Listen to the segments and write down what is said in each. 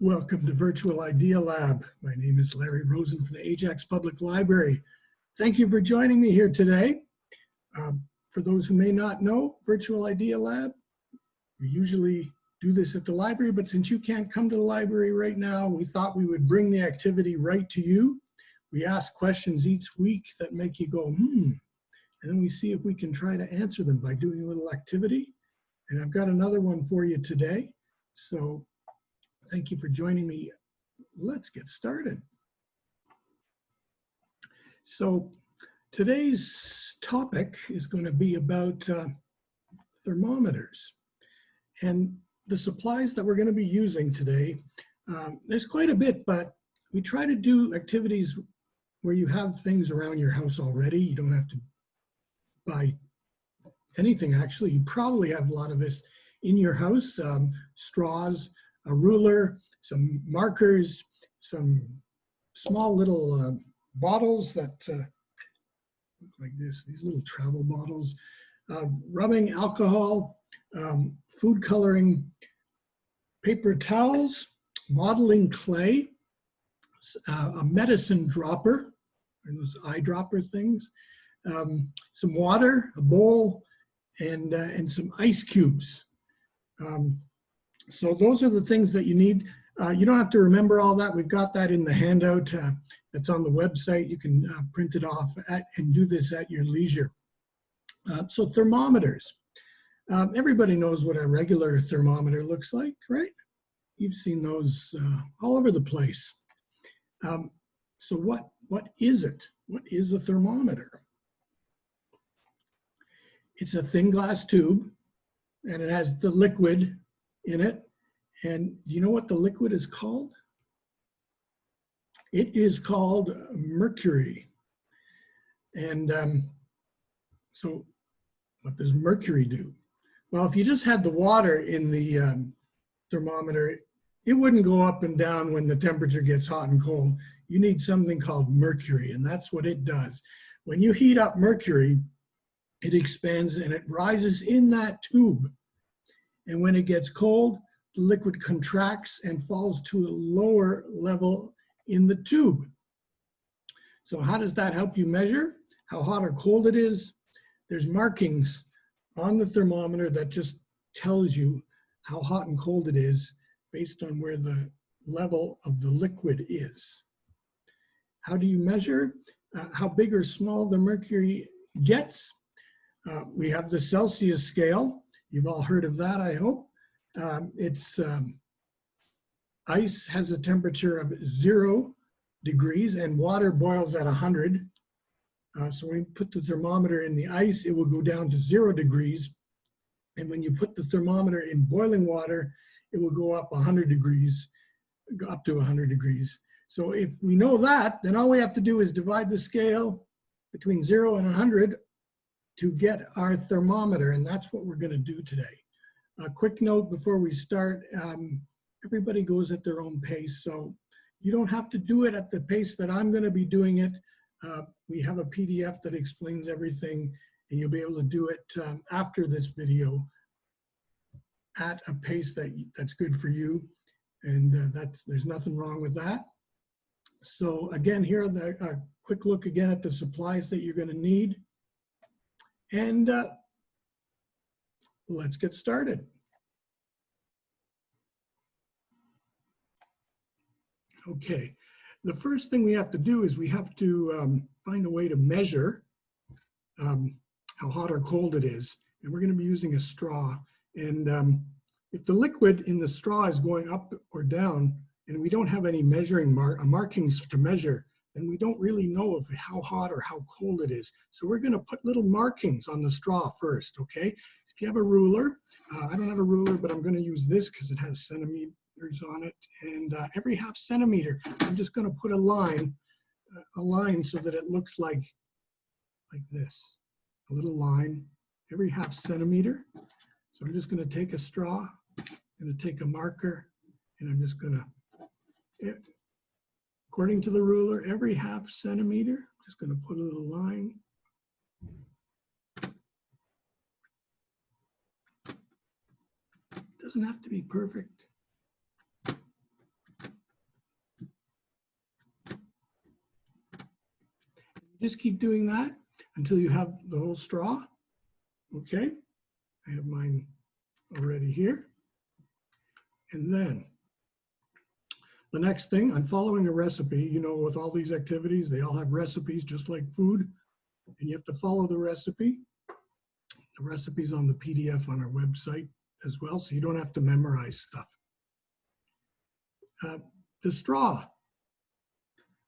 Welcome to Virtual Idea Lab. My name is Larry Rosen from the Ajax Public Library. Thank you for joining me here today. For those who may not know, Virtual Idea Lab, we usually do this at the library, but since you can't come to the library right now, we thought we would bring the activity right to you. We ask questions each week that make you go, and then we see if we can try to answer them by doing a little activity. And I've got another one for you today. So thank you for joining me. Let's get started. So today's topic is going to be about thermometers. And the supplies that we're going to be using today, there's quite a bit, but we try to do activities where you have things around your house already. You don't have to buy anything, actually. You probably have a lot of this in your house, straws, a ruler, some markers, some small little bottles that look like this, these little travel bottles, rubbing alcohol, food coloring, paper towels, modeling clay, a medicine dropper, and those eyedropper things, some water, a bowl, and some ice cubes. So those are the things that you need. You don't have to remember all that. We've got that in the handout that's on the website. You can print it off and do this at your leisure. So thermometers. Everybody knows what a regular thermometer looks like, right? You've seen those all over the place. So what is it? What is a thermometer? It's a thin glass tube, and it has the liquid in it. And do you know what the liquid is called? It is called mercury. And so what does mercury do? Well, if you just had the water in the thermometer, it wouldn't go up and down when the temperature gets hot and cold. You need something called mercury, and that's what it does. When you heat up mercury, it expands and it rises in that tube. And when it gets cold, the liquid contracts and falls to a lower level in the tube. So how does that help you measure how hot or cold it is? There's markings on the thermometer that just tells you how hot and cold it is based on where the level of the liquid is. How do you measure how big or small the mercury gets? We have the Celsius scale. You've all heard of that, I hope. Ice has a temperature of 0 degrees and water boils at 100. So when you put the thermometer in the ice, it will go down to 0 degrees. And when you put the thermometer in boiling water, it will go up 100 degrees, up to 100 degrees. So if we know that, then all we have to do is divide the scale between 0 and 100 to get our thermometer, and that's what we're going to do today. A quick note before we start, everybody goes at their own pace, so you don't have to do it at the pace that I'm going to be doing it. We have a PDF that explains everything, and you'll be able to do it after this video at a pace that's good for you, and there's nothing wrong with that. So again, here are a quick look again at the supplies that you're going to need. And let's get started. Okay, the first thing we have to do is we have to find a way to measure how hot or cold it is. And we're going to be using a straw. And if the liquid in the straw is going up or down, and we don't have any measuring markings to measure, then we don't really know how hot or how cold it is. So we're going to put little markings on the straw first, okay? If you have a ruler, I don't have a ruler, but I'm going to use this because it has centimeters on it. And every half centimeter, I'm just going to put a line so that it looks like this, a little line every half centimeter. So I'm just going to take a straw, I'm going to take a marker, and I'm just going to, according to the ruler, every half centimeter, I'm just going to put a little line. It doesn't have to be perfect. Just keep doing that until you have the whole straw. Okay, I have mine already here. And then the next thing, I'm following a recipe. You know, with all these activities, they all have recipes just like food, and you have to follow the recipe. The recipe's on the PDF on our website as well, so you don't have to memorize stuff. The straw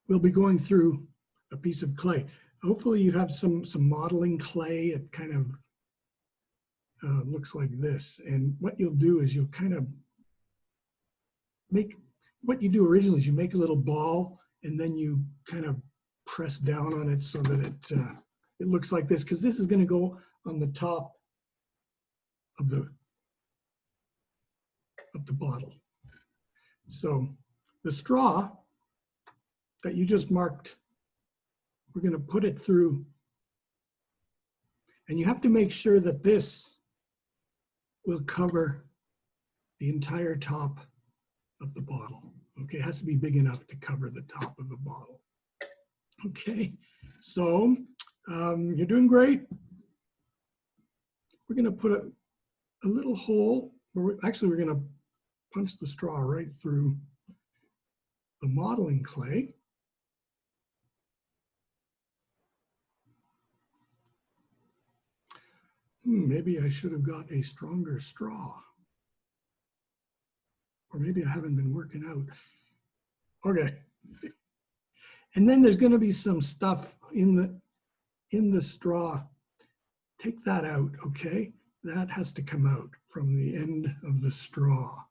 will be going through a piece of clay. Hopefully you have some modeling clay. It kind of looks like this. And what you'll do is you'll kind of make, what you do originally is you make a little ball and then you kind of press down on it so that it looks like this, because this is going to go on the top of the bottle. So the straw that you just marked, we're going to put it through, and you have to make sure that this will cover the entire top of the bottle. Okay, it has to be big enough to cover the top of the bottle. Okay, so you're doing great. We're going to put a little hole, we're going to punch the straw right through the modeling clay. Maybe I should have got a stronger straw. Or maybe I haven't been working out. Okay. And then there's going to be some stuff in the straw. Take that out, okay? That has to come out from the end of the straw.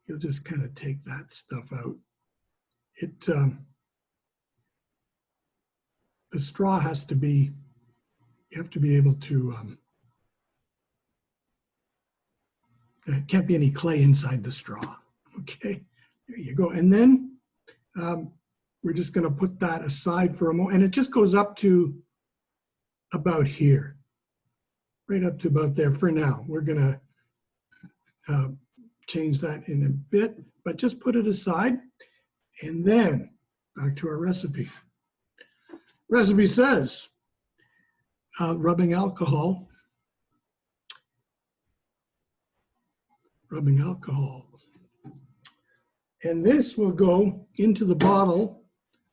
You'll just kind of take that stuff out. The straw has to be, you have to be able to, there can't be any clay inside the straw. Okay, there you go. And then we're just going to put that aside for a moment. And it just goes up to about here, right up to about there for now. We're going to change that in a bit, but just put it aside. And then back to our recipe. Recipe says rubbing alcohol. And this will go into the bottle,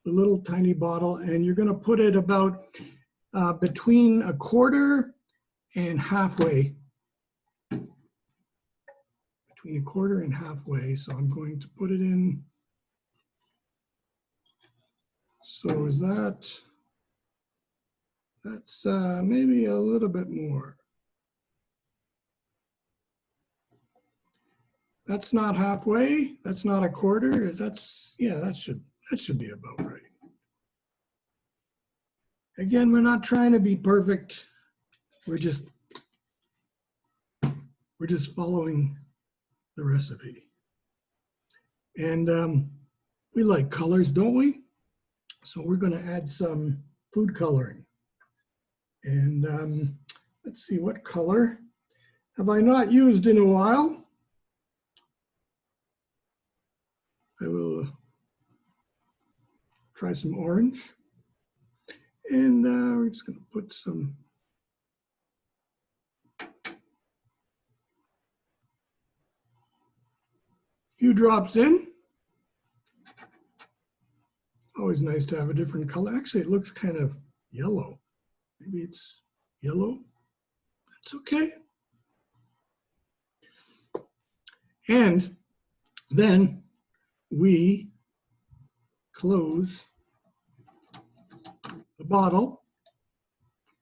the little tiny bottle, and you're going to put it about between a quarter and halfway. Between a quarter and halfway. So I'm going to put it in. So is that's maybe a little bit more. That's not halfway. That's not a quarter. Yeah, that should be about right. Again, we're not trying to be perfect. We're just following the recipe. And we like colors, don't we? So we're going to add some food coloring. And let's see, what color have I not used in a while? I will try some orange. And we're just going to put some few drops in. Always nice to have a different color. Actually, it looks kind of yellow. Maybe it's yellow. That's okay. And then we close the bottle.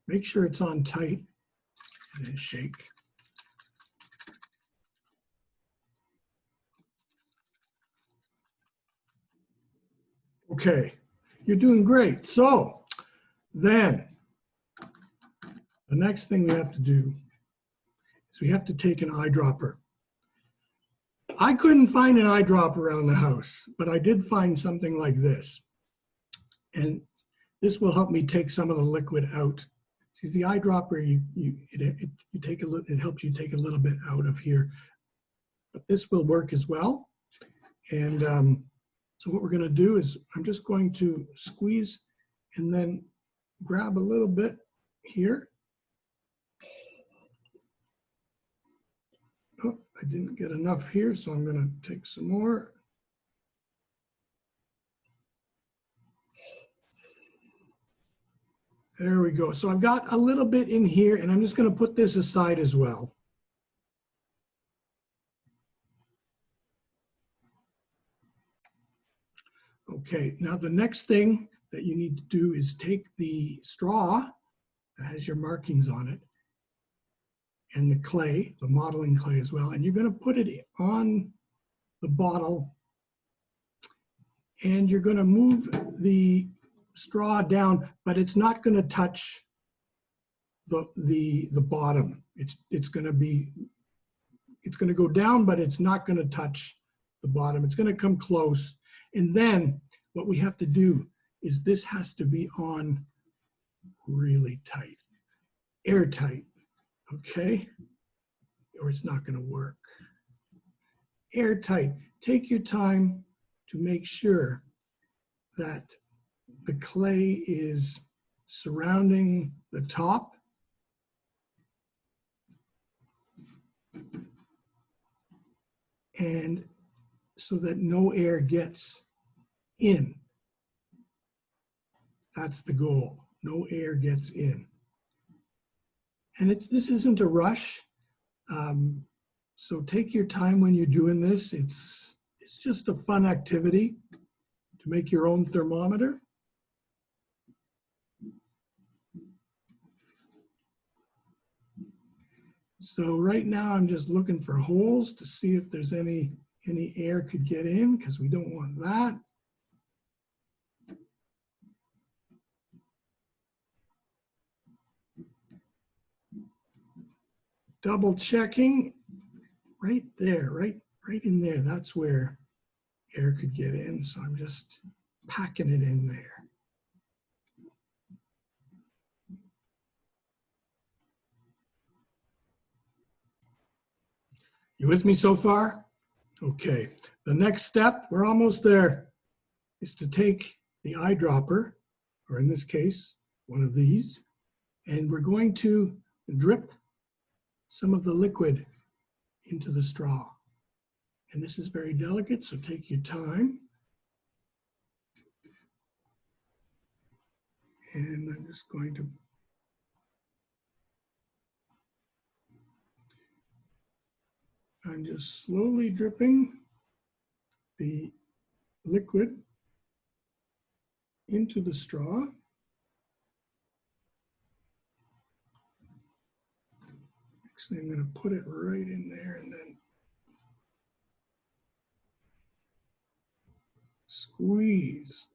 Make sure it's on tight and then shake. Okay, you're doing great. So then the next thing we have to do is we have to take an eyedropper. I couldn't find an eyedropper around the house, but I did find something like this. And this will help me take some of the liquid out. See, the eyedropper, it helps you take a little bit out of here. But this will work as well. And so what we're going to do is I'm just going to squeeze and then grab a little bit here. Oh, I didn't get enough here, so I'm going to take some more. There we go. So I've got a little bit in here, and I'm just going to put this aside as well. Okay, now the next thing that you need to do is take the straw that has your markings on it and the clay, the modeling clay as well, and you're going to put it on the bottle, and you're going to move the straw down, but it's not going to touch the bottom. It's going to go down, but it's not going to touch the bottom. It's going to come close. And then what we have to do is this has to be on really tight, airtight, okay? Or it's not going to work. Airtight. Take your time to make sure that the clay is surrounding the top. And so that no air gets in. That's the goal. No air gets in. And this isn't a rush. So take your time when you're doing this. It's just a fun activity to make your own thermometer. So right now I'm just looking for holes to see if there's any air could get in, because we don't want that. Double checking right there, right in there. That's where air could get in. So I'm just packing it in there. You with me so far? Okay, the next step, we're almost there, is to take the eyedropper, or in this case, one of these, and we're going to drip some of the liquid into the straw. And this is very delicate, so take your time. And I'm just going to I'm just slowly dripping the liquid into the straw. Actually, I'm going to put it right in there and then squeeze.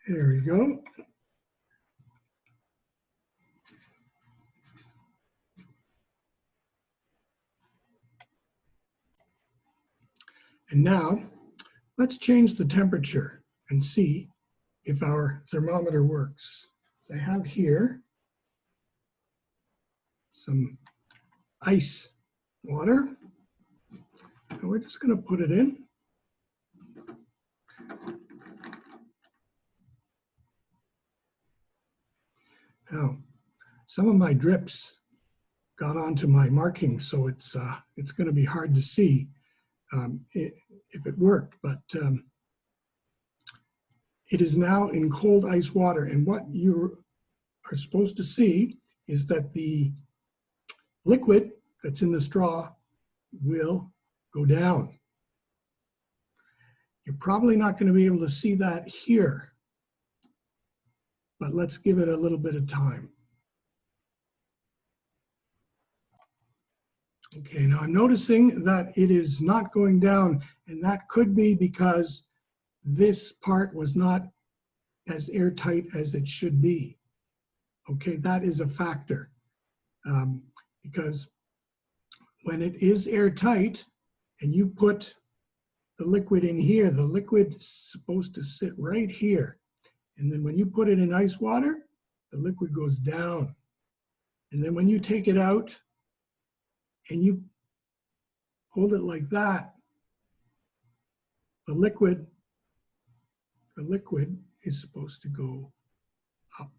There we go. And now let's change the temperature and see if our thermometer works. So I have here some ice water, and we're just going to put it in. Now, some of my drips got onto my markings, so it's going to be hard to see if it worked, but it is now in cold ice water, and what you are supposed to see is that the liquid that's in the straw will go down. You're probably not going to be able to see that here, but let's give it a little bit of time. Okay, now I'm noticing that it is not going down, and that could be because this part was not as airtight as it should be. Okay, that is a factor, because when it is airtight and you put the liquid in here, the liquid's supposed to sit right here. And then when you put it in ice water, the liquid goes down. And then when you take it out and you hold it like that, the liquid is supposed to go up.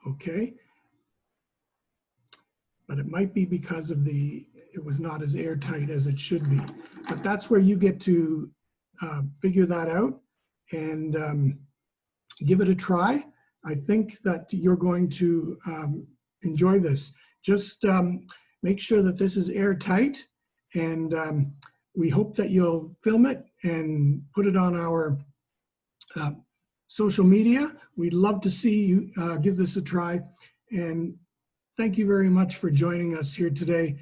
Okay? But it might be because of it was not as airtight as it should be. But that's where you get to figure that out and give it a try. I think that you're going to enjoy this. Just make sure that this is airtight, and we hope that you'll film it and put it on our social media. We'd love to see you give this a try. And thank you very much for joining us here today.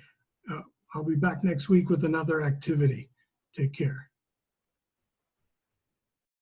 I'll be back next week with another activity. Take care.